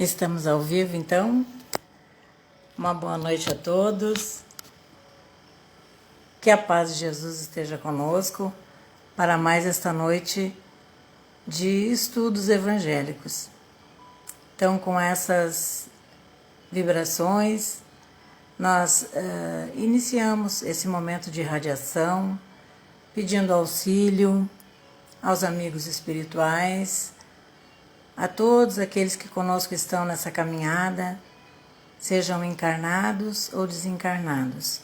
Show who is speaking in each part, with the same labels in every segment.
Speaker 1: Estamos ao vivo, então. Uma boa noite a todos. Que a paz de Jesus esteja conosco para mais esta noite de estudos evangélicos. Então, com essas vibrações, nós iniciamos esse momento de radiação, pedindo auxílio aos amigos espirituais, a todos aqueles que conosco estão nessa caminhada, sejam encarnados ou desencarnados.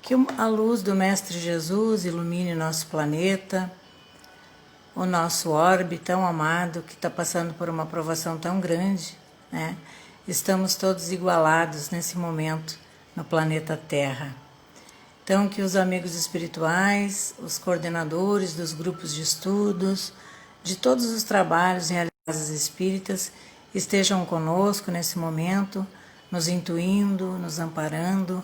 Speaker 1: Que a luz do Mestre Jesus ilumine nosso planeta, o nosso orbe tão amado, que está passando por uma provação tão grande, né? Estamos todos igualados nesse momento no planeta Terra. Então, que os amigos espirituais, os coordenadores dos grupos de estudos, de todos os trabalhos realizados espíritas, estejam conosco nesse momento, nos intuindo, nos amparando,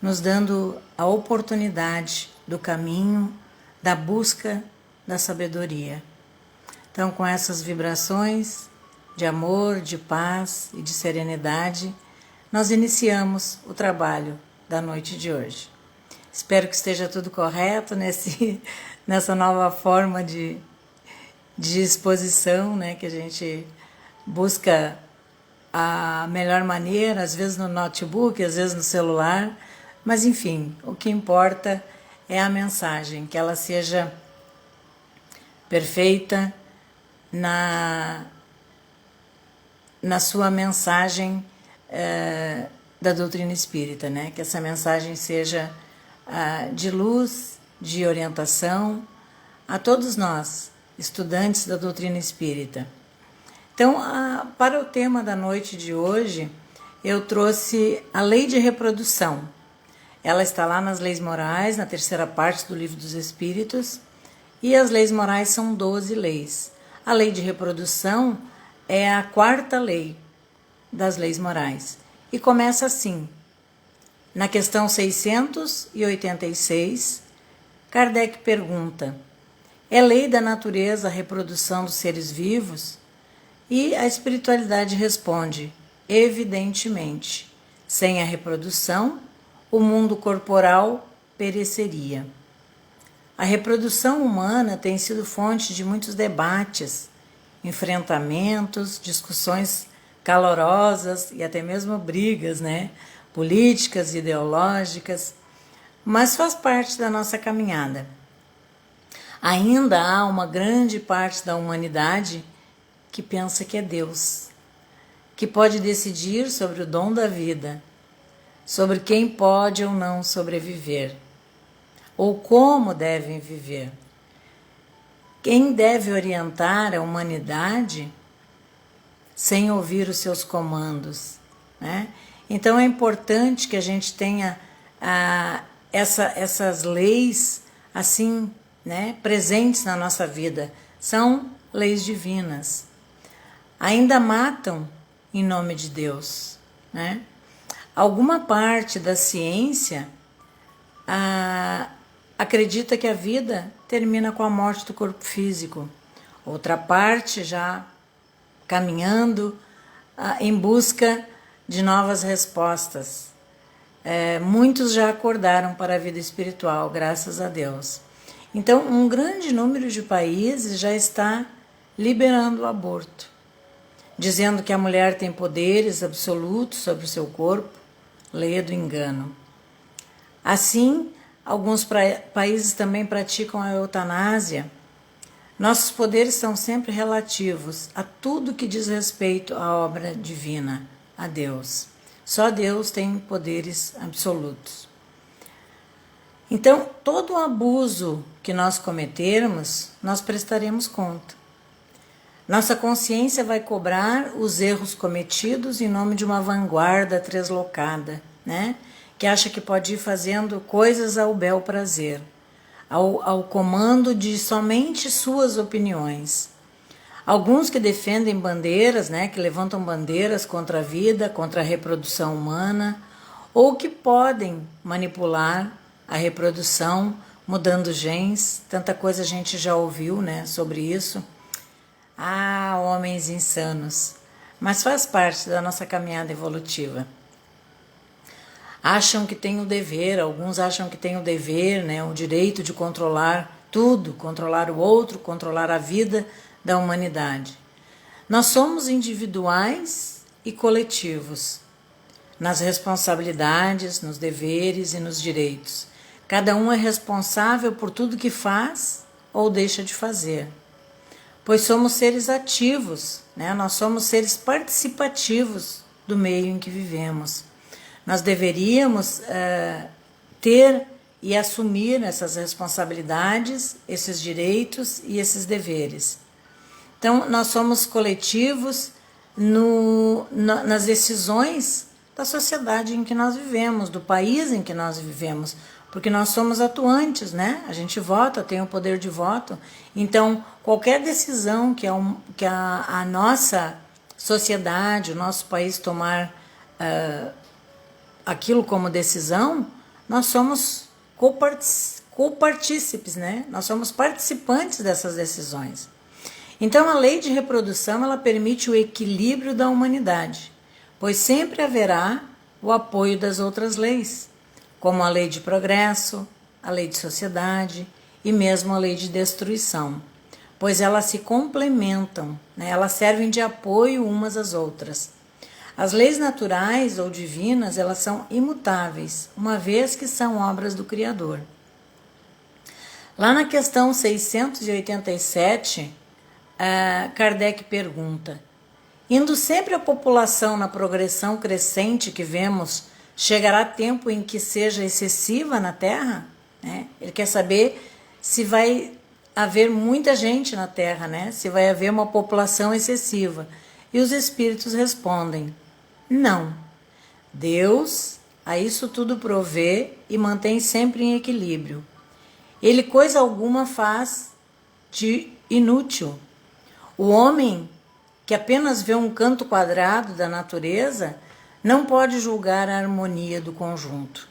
Speaker 1: nos dando a oportunidade do caminho, da busca da sabedoria. Então, com essas vibrações de amor, de paz e de serenidade, nós iniciamos o trabalho da noite de hoje. Espero que esteja tudo correto nessa nova forma de exposição, né, que a gente busca a melhor maneira, às vezes no notebook, às vezes no celular, mas enfim, o que importa é a mensagem, que ela seja perfeita na sua mensagem da doutrina espírita, né? Que essa mensagem seja de luz, de orientação a todos nós, estudantes da doutrina espírita. Então, para o tema da noite de hoje, eu trouxe a lei de reprodução. Ela está lá nas Leis Morais, na terceira parte do Livro dos Espíritos, e as Leis Morais são 12 leis. A lei de reprodução é a quarta lei das Leis Morais, e começa assim. Na questão 686, Kardec pergunta: é lei da natureza a reprodução dos seres vivos? E a espiritualidade responde: evidentemente, sem a reprodução, o mundo corporal pereceria. A reprodução humana tem sido fonte de muitos debates, enfrentamentos, discussões calorosas e até mesmo brigas, né? Políticas, ideológicas, mas faz parte da nossa caminhada. Ainda há uma grande parte da humanidade que pensa que é Deus, que pode decidir sobre o dom da vida, sobre quem pode ou não sobreviver, ou como devem viver. Quem deve orientar a humanidade sem ouvir os seus comandos, né? Então é importante que a gente tenha essas leis assim, né, presentes na nossa vida. São leis divinas. Ainda matam em nome de Deus, né? Alguma parte da ciência acredita que a vida termina com a morte do corpo físico. Outra parte já caminhando em busca de novas respostas. Muitos já acordaram para a vida espiritual, graças a Deus. Então, um grande número de países já está liberando o aborto, dizendo que a mulher tem poderes absolutos sobre o seu corpo, lei do engano. Assim, alguns países também praticam a eutanásia. Nossos poderes são sempre relativos a tudo que diz respeito à obra divina, a Deus. Só Deus tem poderes absolutos. Então, todo o abuso que nós cometermos, nós prestaremos conta. Nossa consciência vai cobrar os erros cometidos em nome de uma vanguarda translocada, né? Que acha que pode ir fazendo coisas ao bel prazer, ao comando de somente suas opiniões. Alguns que defendem bandeiras, né, que levantam bandeiras contra a vida, contra a reprodução humana, ou que podem manipular a reprodução, mudando genes. Tanta coisa a gente já ouviu, né, sobre isso. Homens insanos. mas faz parte da nossa caminhada evolutiva. Acham que tem o dever, alguns acham que tem o dever, né, o direito de controlar tudo, controlar o outro, controlar a vida da humanidade. Nós somos individuais e coletivos, nas responsabilidades, nos deveres e nos direitos. Cada um é responsável por tudo que faz ou deixa de fazer. Pois somos seres ativos, né? Nós somos seres participativos do meio em que vivemos. Nós deveríamos ter e assumir essas responsabilidades, esses direitos e esses deveres. Então, nós somos coletivos nas decisões da sociedade em que nós vivemos, do país em que nós vivemos, porque nós somos atuantes, né? A gente vota, tem o poder de voto. Então, qualquer decisão que a nossa sociedade, o nosso país tomar aquilo como decisão, nós somos copartícipes, né? Nós somos participantes dessas decisões. Então, a lei de reprodução, ela permite o equilíbrio da humanidade, pois sempre haverá o apoio das outras leis, como a lei de progresso, a lei de sociedade e mesmo a lei de destruição, pois elas se complementam, né? Elas servem de apoio umas às outras. As leis naturais ou divinas, elas são imutáveis, uma vez que são obras do Criador. Lá na questão 687, Kardec pergunta: indo sempre a população na progressão crescente que vemos, chegará tempo em que seja excessiva na Terra? Ele quer saber se vai haver muita gente na Terra, né? Se vai haver uma população excessiva. E os espíritos respondem: não. Deus a isso tudo provê e mantém sempre em equilíbrio. Ele coisa alguma faz de inútil. O homem, que apenas vê um canto quadrado da natureza, não pode julgar a harmonia do conjunto.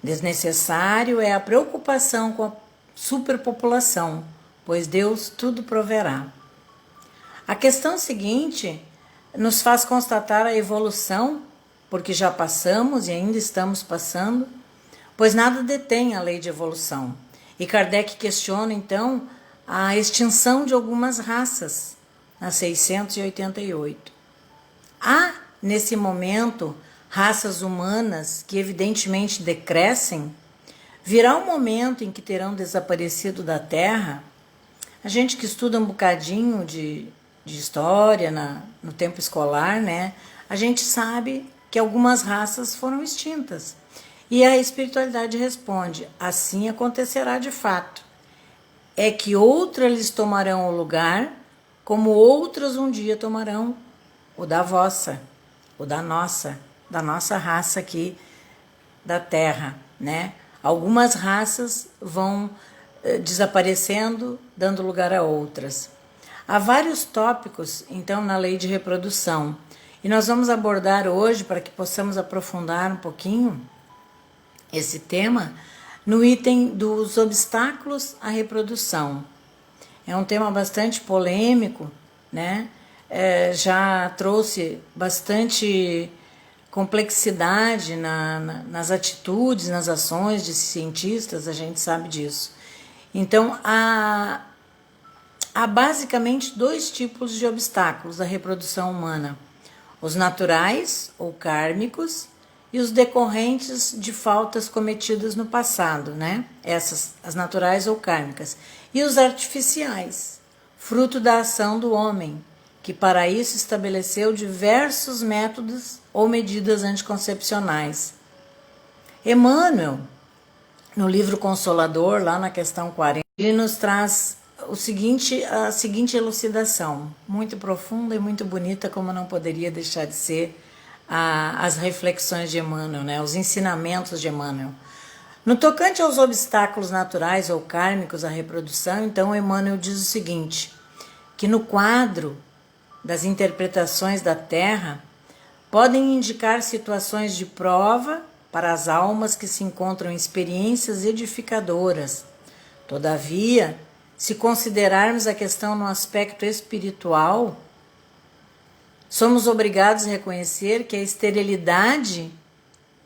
Speaker 1: Desnecessário é a preocupação com a superpopulação, pois Deus tudo proverá. A questão seguinte nos faz constatar a evolução, porque já passamos e ainda estamos passando, pois nada detém a lei de evolução. E Kardec questiona, então, a extinção de algumas raças, na 688. Há, nesse momento, raças humanas que evidentemente decrescem? Virá um momento em que terão desaparecido da Terra? A gente que estuda um bocadinho de história no tempo escolar, né? A gente sabe que algumas raças foram extintas. E a espiritualidade responde: assim acontecerá de fato. É que outras lhes tomarão o lugar, como outras um dia tomarão o da vossa, o da nossa raça aqui da Terra, né? Algumas raças vão desaparecendo, dando lugar a outras. Há vários tópicos, então, na lei de reprodução, e nós vamos abordar hoje, para que possamos aprofundar um pouquinho esse tema, no item dos obstáculos à reprodução. É um tema bastante polêmico, né? Já trouxe bastante complexidade nas atitudes, nas ações de cientistas, a gente sabe disso. Então, há basicamente dois tipos de obstáculos à reprodução humana: os naturais ou kármicos e os decorrentes de faltas cometidas no passado, né? As naturais ou kármicas. E os artificiais, fruto da ação do homem, que para isso estabeleceu diversos métodos ou medidas anticoncepcionais. Emmanuel, no livro Consolador, lá na questão 40, ele nos traz a seguinte elucidação, muito profunda e muito bonita, como não poderia deixar de ser as reflexões de Emmanuel, né? Os ensinamentos de Emmanuel. No tocante aos obstáculos naturais ou kármicos à reprodução, então Emmanuel diz o seguinte, que no quadro das interpretações da Terra podem indicar situações de prova para as almas que se encontram em experiências edificadoras. Todavia, se considerarmos a questão no aspecto espiritual, Somos obrigados a reconhecer que a esterilidade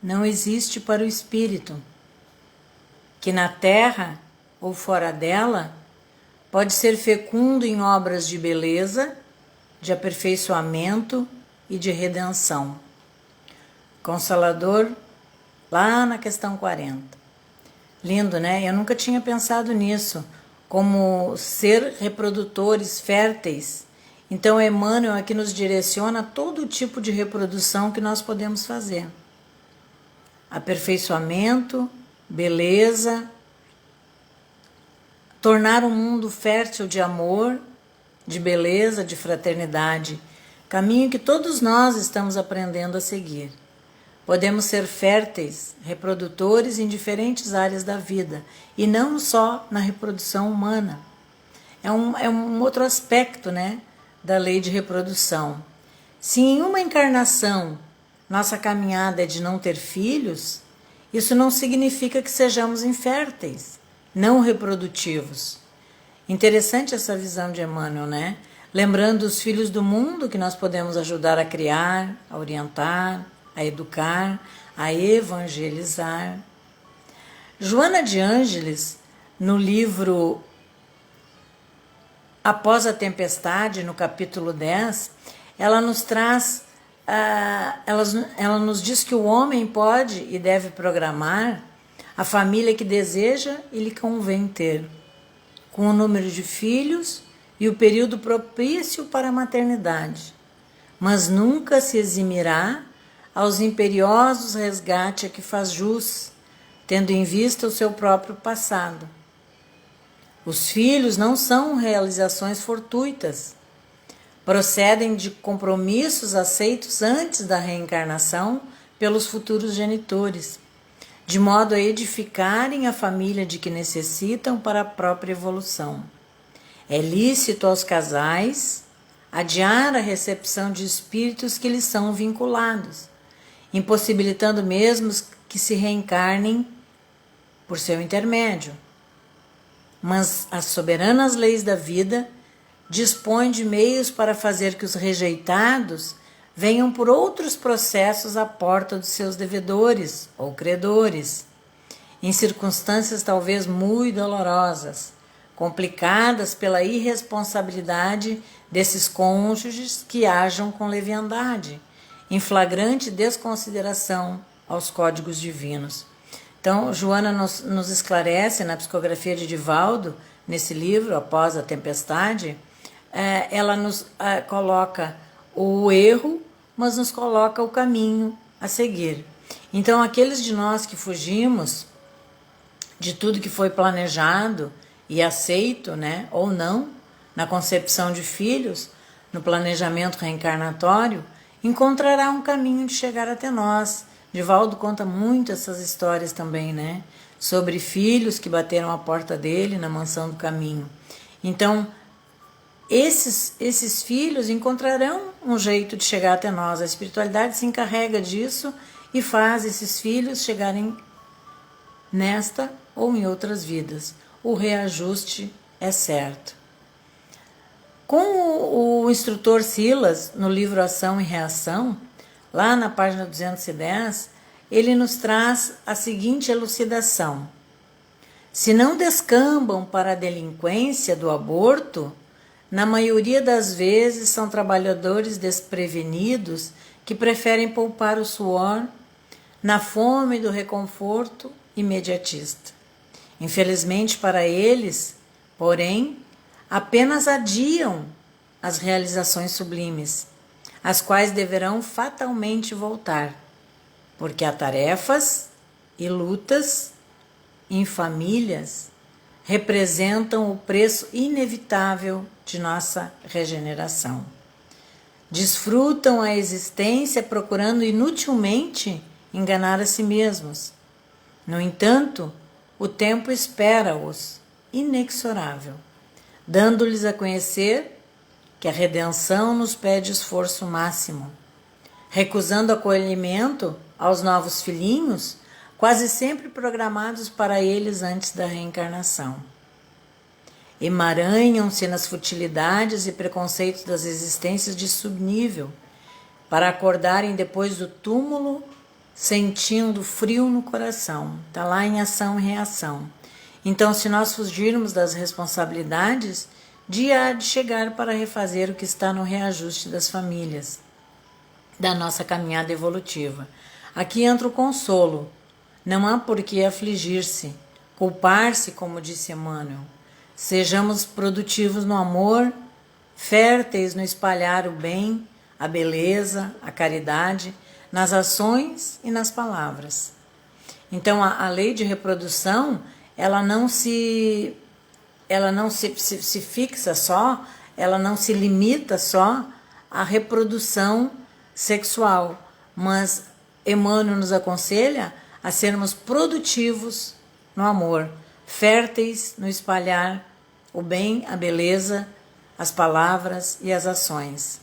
Speaker 1: não existe para o espírito, que na terra ou fora dela pode ser fecundo em obras de beleza, de aperfeiçoamento e de redenção. Consolador, lá na questão 40. Lindo, né? Eu nunca tinha pensado nisso, como ser reprodutores férteis. Então, Emmanuel aqui nos direciona todo tipo de reprodução que nós podemos fazer. Aperfeiçoamento, beleza, tornar um mundo fértil de amor, de beleza, de fraternidade, caminho que todos nós estamos aprendendo a seguir. Podemos ser férteis, reprodutores em diferentes áreas da vida, e não só na reprodução humana. É um outro aspecto, né, da lei de reprodução. Se em uma encarnação nossa caminhada é de não ter filhos, isso não significa que sejamos inférteis, não reprodutivos. Interessante essa visão de Emmanuel, né? Lembrando os filhos do mundo que nós podemos ajudar a criar, a orientar, a educar, a evangelizar. Joana de Ângeles, no livro Após a Tempestade, no capítulo 10, ela nos traz, ela nos diz que o homem pode e deve programar a família que deseja e lhe convém ter, com o número de filhos e o período propício para a maternidade, mas nunca se eximirá aos imperiosos resgate a que faz jus, tendo em vista o seu próprio passado. Os filhos não são realizações fortuitas, procedem de compromissos aceitos antes da reencarnação pelos futuros genitores, de modo a edificarem a família de que necessitam para a própria evolução. É lícito aos casais adiar a recepção de espíritos que lhes são vinculados, impossibilitando mesmo que se reencarnem por seu intermédio. Mas as soberanas leis da vida dispõem de meios para fazer que os rejeitados venham por outros processos à porta dos seus devedores ou credores, em circunstâncias talvez muito dolorosas, complicadas pela irresponsabilidade desses cônjuges que ajam com leviandade, em flagrante desconsideração aos códigos divinos. Então, Joana nos esclarece na psicografia de Divaldo, nesse livro, Após a Tempestade, ela nos coloca o erro, mas nos coloca o caminho a seguir. Então, aqueles de nós que fugimos de tudo que foi planejado e aceito, né, ou não, na concepção de filhos, no planejamento reencarnatório, encontrará um caminho de chegar até nós. Divaldo conta muito essas histórias também, né? Sobre filhos que bateram a porta dele na mansão do caminho. Então, esses filhos encontrarão um jeito de chegar até nós. A espiritualidade se encarrega disso e faz esses filhos chegarem nesta ou em outras vidas. O reajuste é certo. Com o instrutor Silas, no livro Ação e Reação, lá na página 210, ele nos traz a seguinte elucidação. Se não descambam para a delinquência do aborto, na maioria das vezes são trabalhadores desprevenidos que preferem poupar o suor na fome do reconforto imediatista. Infelizmente para eles, porém, apenas adiam as realizações sublimes, as quais deverão fatalmente voltar, porque há tarefas e lutas em famílias representam o preço inevitável de nossa regeneração. Desfrutam a existência procurando inutilmente enganar a si mesmos. No entanto, o tempo espera-os, inexorável, dando-lhes a conhecer que a redenção nos pede esforço máximo, recusando acolhimento aos novos filhinhos, quase sempre programados para eles antes da reencarnação. Emaranham-se nas futilidades e preconceitos das existências de subnível, para acordarem depois do túmulo, sentindo frio no coração. Está lá em ação e reação. Então, se nós fugirmos das responsabilidades, dia há de chegar para refazer o que está no reajuste das famílias, da nossa caminhada evolutiva. Aqui entra o consolo. Não há por que afligir-se, culpar-se, como disse Emmanuel. Sejamos produtivos no amor, férteis no espalhar o bem, a beleza, a caridade, nas ações e nas palavras. Então, a lei de reprodução, ela não se fixa só, ela não se limita só à reprodução sexual, mas Emmanuel nos aconselha a sermos produtivos no amor, férteis no espalhar o bem, a beleza, as palavras e as ações.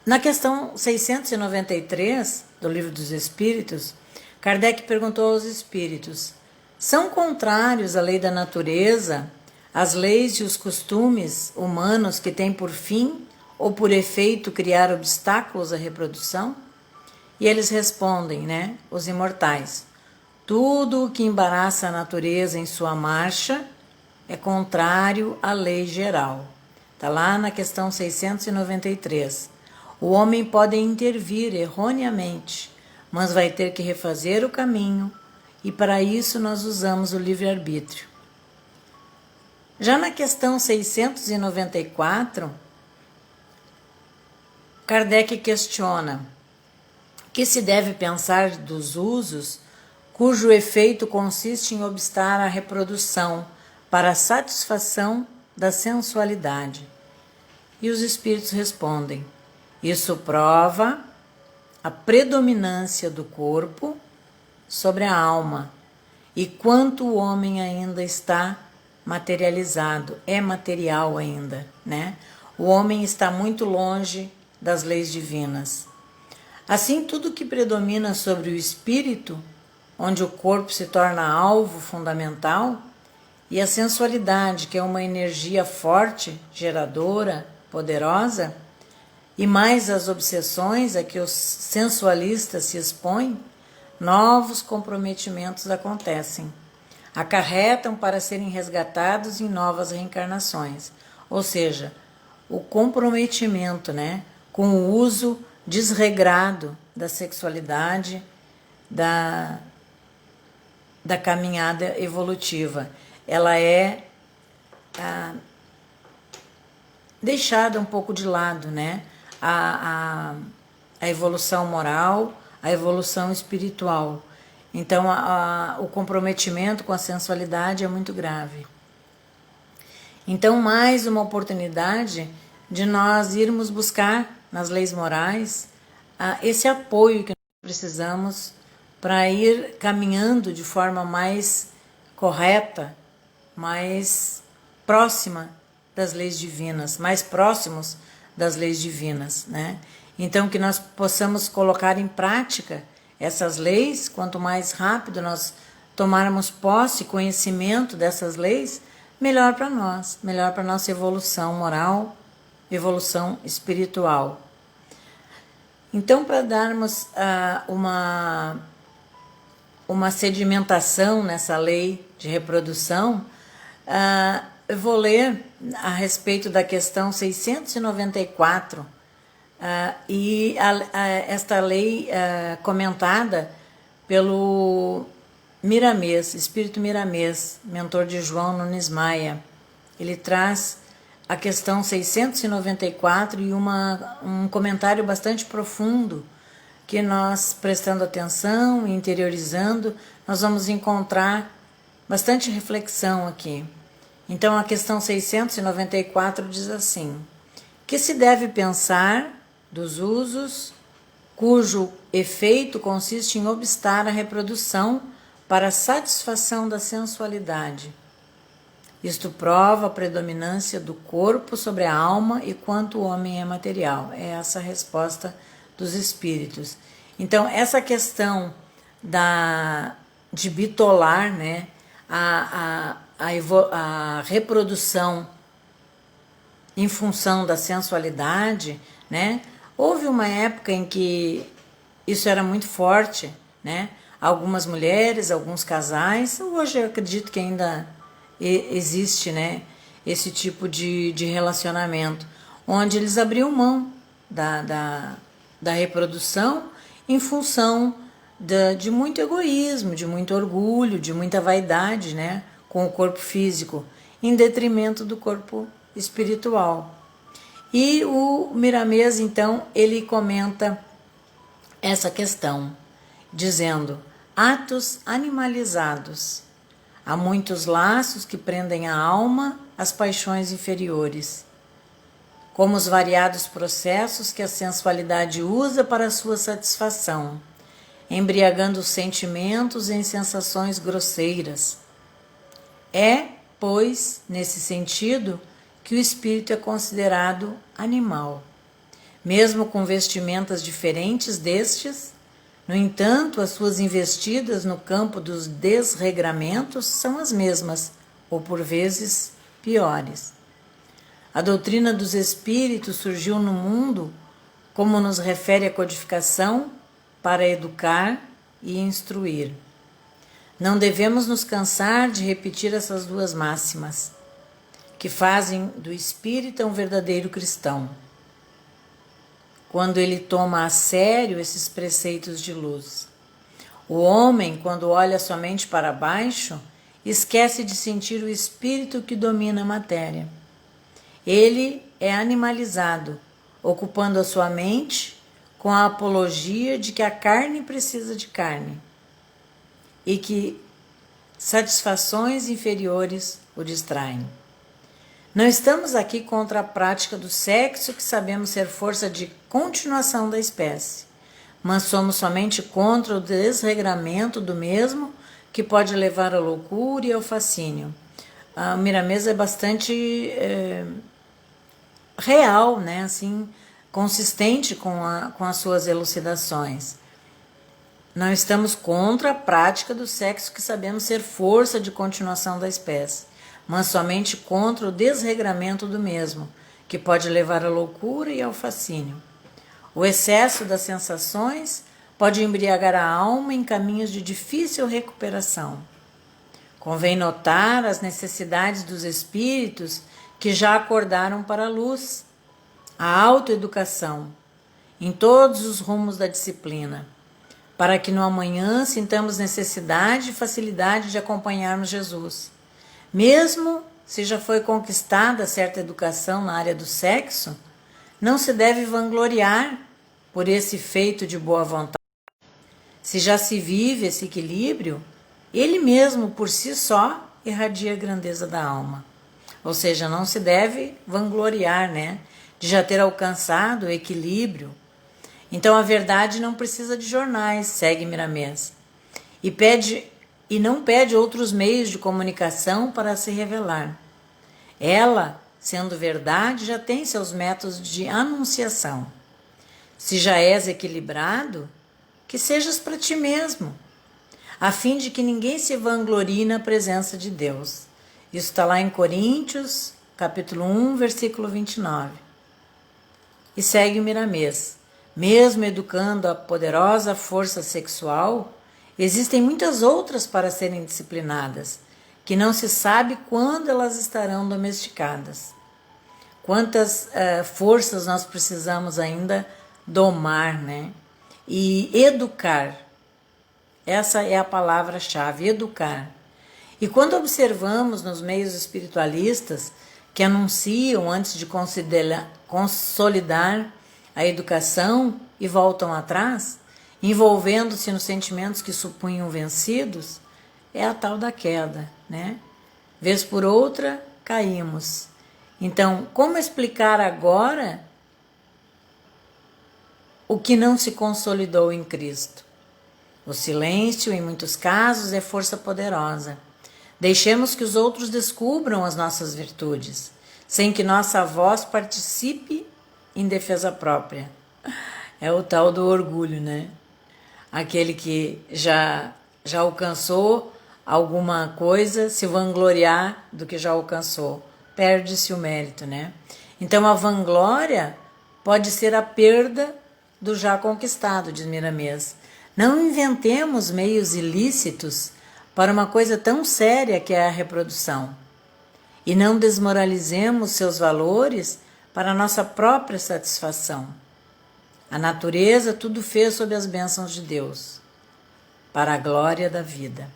Speaker 1: Na questão 693 do Livro dos Espíritos, Kardec perguntou aos espíritos: são contrários à lei da natureza as leis e os costumes humanos que têm por fim ou por efeito criar obstáculos à reprodução? E eles respondem, os imortais: tudo o que embaraça a natureza em sua marcha é contrário à lei geral. Está lá na questão 693. O homem pode intervir erroneamente, mas vai ter que refazer o caminho, e para isso nós usamos o livre-arbítrio. Já na questão 694, Kardec questiona: que se deve pensar dos usos cujo efeito consiste em obstar a reprodução para a satisfação da sensualidade? E os espíritos respondem: isso prova a predominância do corpo sobre a alma, e quanto o homem ainda está materializado, é material ainda, O homem está muito longe das leis divinas. Assim, tudo que predomina sobre o espírito, onde o corpo se torna alvo fundamental, e a sensualidade, que é uma energia forte, geradora, poderosa, e mais as obsessões a que os sensualistas se expõem, novos comprometimentos acontecem. Acarretam para serem resgatados em novas reencarnações. Ou seja, o comprometimento, com o uso desregrado da sexualidade, da caminhada evolutiva. Ela é deixada um pouco de lado, a evolução moral, a evolução espiritual. Então, o comprometimento com a sensualidade é muito grave. Então, mais uma oportunidade de nós irmos buscar nas leis morais esse apoio que nós precisamos para ir caminhando de forma mais correta, mais próxima das leis divinas, mais próximos das leis divinas, Então, que nós possamos colocar em prática essas leis. Quanto mais rápido nós tomarmos posse, conhecimento dessas leis, melhor para nós, melhor para a nossa evolução moral, evolução espiritual. Então, para darmos uma sedimentação nessa lei de reprodução, eu vou ler a respeito da questão 694, esta lei comentada pelo Miramês, Espírito Miramês, mentor de João Nunes Maia. Ele traz a questão 694 e um comentário bastante profundo, que nós, prestando atenção e interiorizando, nós vamos encontrar bastante reflexão aqui. Então, a questão 694 diz assim: que se deve pensar dos usos cujo efeito consiste em obstar a reprodução para a satisfação da sensualidade. Isto prova a predominância do corpo sobre a alma e quanto o homem é material. É essa a resposta dos espíritos. Então, essa questão de bitolar, a reprodução em função da sensualidade, né? Houve uma época em que isso era muito forte, né? Algumas mulheres, alguns casais, hoje eu acredito que ainda existe, né? Esse tipo de relacionamento, onde eles abriam mão da reprodução em função de muito egoísmo, de muito orgulho, de muita vaidade, né? Com o corpo físico, em detrimento do corpo espiritual. E o Miramês, então, ele comenta essa questão, dizendo: atos animalizados. Há muitos laços que prendem a alma às paixões inferiores, como os variados processos que a sensualidade usa para sua satisfação, embriagando os sentimentos em sensações grosseiras. É, pois, nesse sentido, que o espírito é considerado animal. Mesmo com vestimentas diferentes destes, no entanto, as suas investidas no campo dos desregramentos são as mesmas, ou por vezes piores. A doutrina dos espíritos surgiu no mundo, como nos refere a codificação, para educar e instruir. Não devemos nos cansar de repetir essas duas máximas, que fazem do espírita um verdadeiro cristão, quando ele toma a sério esses preceitos de luz. O homem, quando olha somente para baixo, esquece de sentir o espírito que domina a matéria. Ele é animalizado, ocupando a sua mente com a apologia de que a carne precisa de carne e que satisfações inferiores o distraem. Não estamos aqui contra a prática do sexo, que sabemos ser força de continuação da espécie, mas somos somente contra o desregramento do mesmo, que pode levar à loucura e ao fascínio. A Miramês é bastante real, né? Assim, consistente com as suas elucidações. Não estamos contra a prática do sexo, que sabemos ser força de continuação da espécie, mas somente contra o desregramento do mesmo, que pode levar à loucura e ao fascínio. O excesso das sensações pode embriagar a alma em caminhos de difícil recuperação. Convém notar as necessidades dos espíritos que já acordaram para a luz, a autoeducação, em todos os rumos da disciplina, para que no amanhã sintamos necessidade e facilidade de acompanharmos Jesus. Mesmo se já foi conquistada certa educação na área do sexo, não se deve vangloriar por esse feito de boa vontade. Se já se vive esse equilíbrio, ele mesmo por si só irradia a grandeza da alma. Ou seja, não se deve vangloriar, né, de já ter alcançado o equilíbrio. Então a verdade não precisa de jornais, segue Miramês, e não pede outros meios de comunicação para se revelar. Ela, sendo verdade, já tem seus métodos de anunciação. Se já és equilibrado, que sejas para ti mesmo, a fim de que ninguém se vanglorie na presença de Deus. Isso está lá em Coríntios, capítulo 1, versículo 29. E segue o Miramês. Mesmo educando a poderosa força sexual, existem muitas outras para serem disciplinadas, que não se sabe quando elas estarão domesticadas. Quantas forças nós precisamos ainda domar, né? E educar. Essa é a palavra-chave, educar. E quando observamos nos meios espiritualistas que anunciam antes de consolidar a educação e voltam atrás, envolvendo-se nos sentimentos que supunham vencidos, é a tal da queda, né? Vez por outra, caímos. Então, como explicar agora o que não se consolidou em Cristo? O silêncio, em muitos casos, é força poderosa. Deixemos que os outros descubram as nossas virtudes, sem que nossa voz participe em defesa própria. É o tal do orgulho, né? Aquele que já alcançou alguma coisa, se vangloriar do que já alcançou. Perde-se o mérito, né? Então a vanglória pode ser a perda do já conquistado, diz Miramês. Não inventemos meios ilícitos para uma coisa tão séria que é a reprodução. E não desmoralizemos seus valores para a nossa própria satisfação. A natureza tudo fez sob as bênçãos de Deus, para a glória da vida.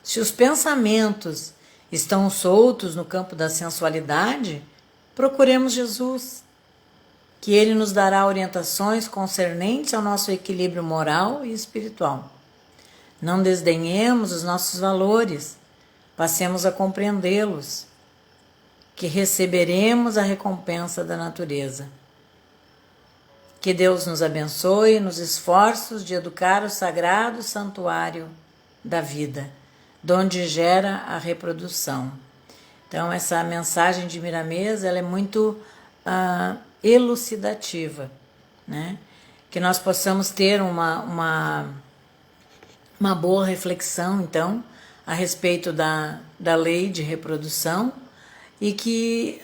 Speaker 1: Se os pensamentos estão soltos no campo da sensualidade, procuremos Jesus, que Ele nos dará orientações concernentes ao nosso equilíbrio moral e espiritual. Não desdenhemos os nossos valores, passemos a compreendê-los, que receberemos a recompensa da natureza. Que Deus nos abençoe nos esforços de educar o sagrado santuário da vida, donde gera a reprodução. Então, essa mensagem de Miramês, ela é muito elucidativa, né? Que nós possamos ter uma boa reflexão, então, a respeito da lei de reprodução, e que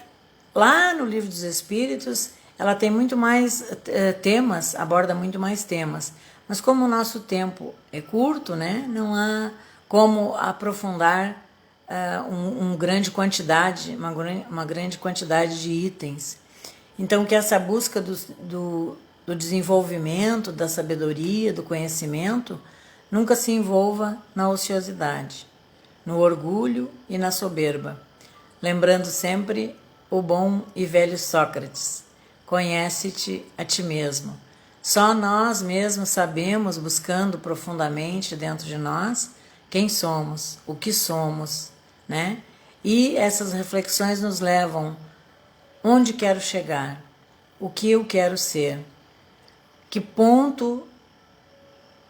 Speaker 1: lá no Livro dos Espíritos ela tem muito mais temas, aborda muito mais temas, mas como o nosso tempo é curto, né, não há como aprofundar uma grande quantidade de itens. Então, que essa busca do desenvolvimento, da sabedoria, do conhecimento, nunca se envolva na ociosidade, no orgulho e na soberba. Lembrando sempre o bom e velho Sócrates: conhece-te a ti mesmo. Só nós mesmos sabemos, buscando profundamente dentro de nós, quem somos, o que somos, né? E essas reflexões nos levam onde quero chegar, o que eu quero ser, que ponto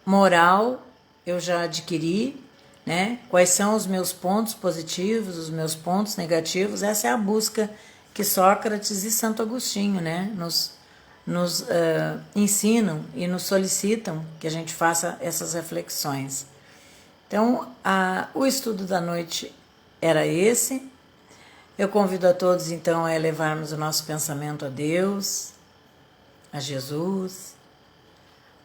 Speaker 1: moral eu já adquiri, né? Quais são os meus pontos positivos, os meus pontos negativos. Essa é a busca que Sócrates e Santo Agostinho, né, nos ensinam e nos solicitam que a gente faça essas reflexões. Então, o estudo da noite era esse. Eu convido a todos, então, a elevarmos o nosso pensamento a Deus, a Jesus,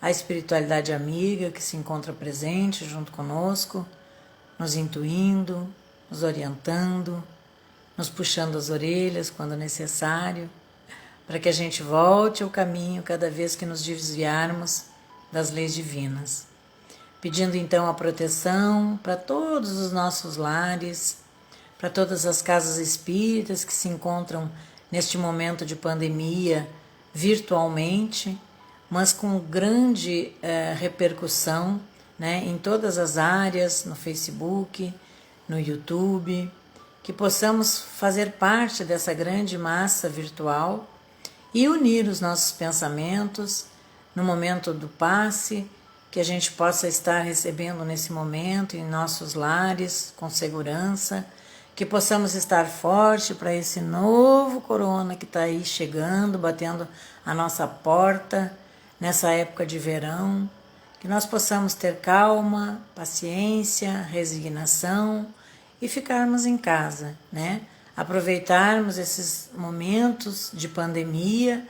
Speaker 1: a espiritualidade amiga que se encontra presente junto conosco, nos intuindo, nos orientando, nos puxando as orelhas quando necessário, para que a gente volte ao caminho cada vez que nos desviarmos das leis divinas. Pedindo então a proteção para todos os nossos lares, para todas as casas espíritas que se encontram neste momento de pandemia virtualmente, mas com grande repercussão, né, em todas as áreas, no Facebook, no YouTube, que possamos fazer parte dessa grande massa virtual e unir os nossos pensamentos no momento do passe, que a gente possa estar recebendo nesse momento em nossos lares com segurança, que possamos estar forte para esse novo corona que está aí chegando, batendo a nossa porta nessa época de verão, que nós possamos ter calma, paciência, resignação e ficarmos em casa, né? Aproveitarmos esses momentos de pandemia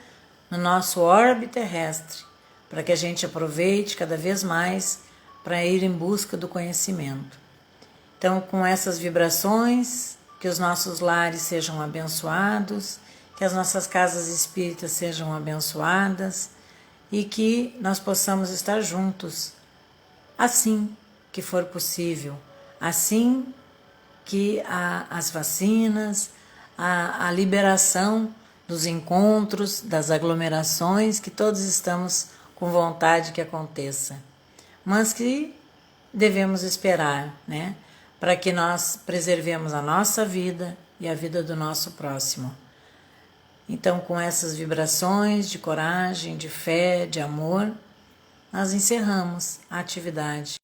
Speaker 1: no nosso orbe terrestre, para que a gente aproveite cada vez mais para ir em busca do conhecimento. Então, com essas vibrações, que os nossos lares sejam abençoados, que as nossas casas espíritas sejam abençoadas e que nós possamos estar juntos, assim que for possível, assim que as vacinas, a liberação dos encontros, das aglomerações, que todos estamos com vontade que aconteça, mas que devemos esperar, né, para que nós preservemos a nossa vida e a vida do nosso próximo. Então, com essas vibrações de coragem, de fé, de amor, nós encerramos a atividade.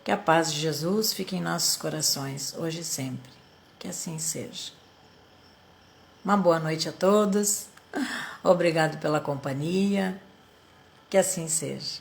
Speaker 1: Que a paz de Jesus fique em nossos corações, hoje e sempre. Que assim seja. Uma boa noite a todos. Obrigado pela companhia. Que assim seja.